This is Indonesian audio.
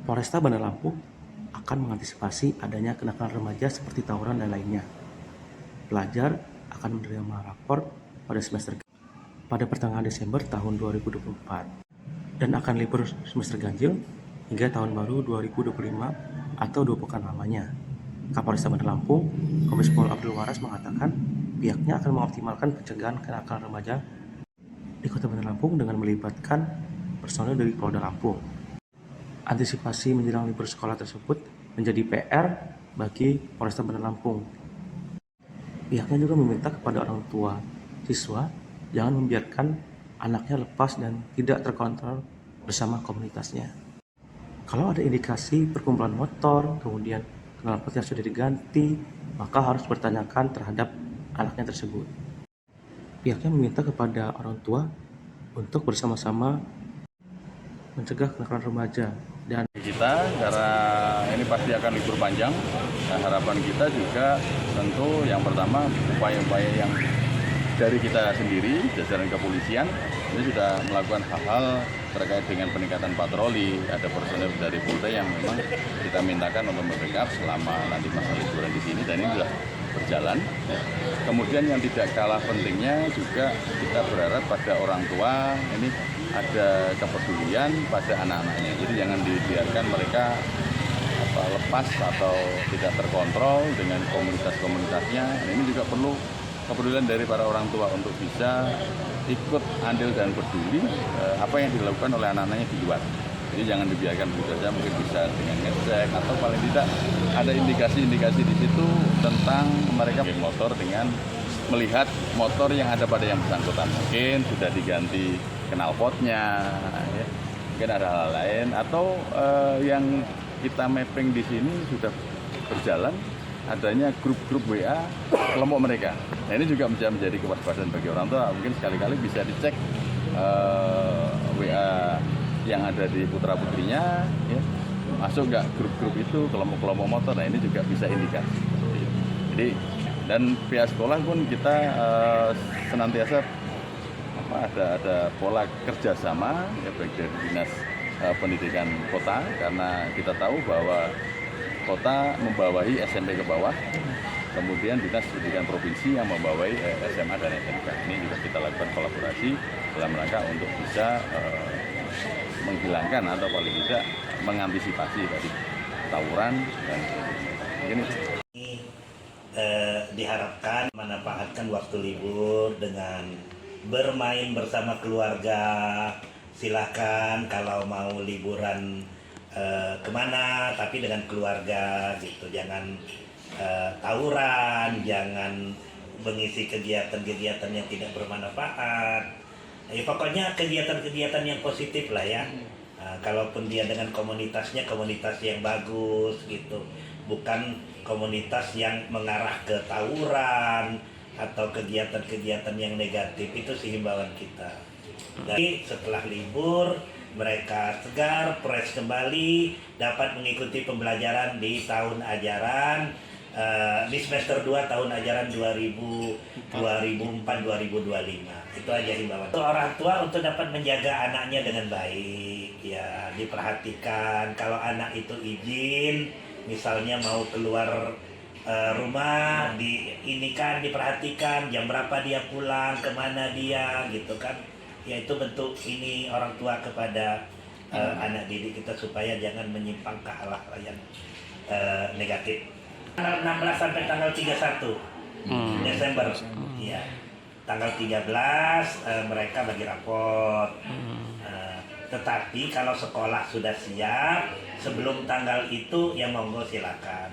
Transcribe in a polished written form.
Polresta Bandar Lampung akan mengantisipasi adanya kenakalan remaja seperti tawuran dan lainnya. Pelajar akan menerima rapor pada pada pertengahan Desember tahun 2024 dan akan libur semester ganjil hingga tahun baru 2025 atau 2 pekan lamanya. Kapolresta Bandar Lampung, Kombes Pol Abdul Waras mengatakan pihaknya akan mengoptimalkan pencegahan kenakalan remaja di Kota Bandar Lampung dengan melibatkan personel dari Polda Lampung. Antisipasi menjelang libur sekolah tersebut menjadi PR bagi Polresta Bandar Lampung. Pihaknya juga meminta kepada orang tua siswa jangan membiarkan anaknya lepas dan tidak terkontrol bersama komunitasnya. Kalau ada indikasi perkumpulan motor, kemudian knalpotnya sudah diganti, maka harus bertanyakan terhadap anaknya tersebut. Pihaknya meminta kepada orang tua untuk bersama-sama mencegah kenakalan remaja dan kita karena ini pasti akan libur panjang. Nah, harapan kita juga tentu yang pertama upaya-upaya yang dari kita sendiri, jajaran kepolisian ini sudah melakukan hal-hal terkait dengan peningkatan patroli. Ada personel dari Polda yang memang kita mintakan untuk membackup selama nanti masa liburan di sini dan ini sudah berjalan. Kemudian yang tidak kalah pentingnya juga kita berharap pada orang tua ini ada kepedulian pada anak-anaknya. Jadi jangan dibiarkan mereka lepas atau tidak terkontrol dengan komunitas-komunitasnya. Nah, ini juga perlu kepedulian dari para orang tua untuk bisa ikut andil dan peduli apa yang dilakukan oleh anak-anaknya di luar. Jadi jangan dibiarkan begitu saja, mungkin bisa dengan ngecek atau paling tidak ada indikasi-indikasi di situ tentang mereka motor dengan melihat motor yang ada pada yang bersangkutan. Mungkin sudah diganti knalpotnya, ya. Mungkin ada hal lain atau yang kita mapping di sini sudah berjalan adanya grup-grup WA kelompok mereka. Nah ini juga menjadi kewaspadaan bagi orang tua. Mungkin sekali-kali bisa dicek WA yang ada di putra-putrinya, ya, masuk nggak grup-grup itu kelompok-kelompok motor. Nah ini juga bisa indikasi. Jadi dan pihak sekolah pun kita senantiasa ada pola kerjasama ya, baik dari dinas pendidikan kota karena kita tahu bahwa kota membawahi SMP ke bawah, kemudian dinas pendidikan provinsi yang membawahi SMA dan SMK. Ini juga kita lakukan kolaborasi dalam rangka untuk bisa menghilangkan atau paling tidak mengantisipasi dari tawuran dan ini. Diharapkan memanfaatkan waktu libur dengan bermain bersama keluarga. Silahkan kalau mau liburan kemana tapi dengan keluarga gitu, jangan tawuran, jangan mengisi kegiatan-kegiatan yang tidak bermanfaat. Pokoknya kegiatan-kegiatan yang positif lah ya. Kalaupun dia dengan komunitasnya komunitas yang bagus gitu, bukan komunitas yang mengarah ke tawuran atau kegiatan-kegiatan yang negatif. Itu sih himbauan kita. Jadi setelah libur mereka segar, fresh kembali, dapat mengikuti pembelajaran di tahun ajaran di semester 2 tahun ajaran 2004-2025. Itu aja himbauan. Orang tua untuk dapat menjaga anaknya dengan baik, ya diperhatikan. Kalau anak itu izin, misalnya mau keluar rumah, diperhatikan jam berapa dia pulang, kemana dia, gitu kan. Ya itu bentuk ini orang tua kepada anak didik kita supaya jangan menyimpang ke hal-hal yang negatif. Tanggal 16 sampai tanggal 31 Desember, ya. Tanggal 13 mereka bagi rapor. Tetapi kalau sekolah sudah siap sebelum tanggal itu ya monggo silakan.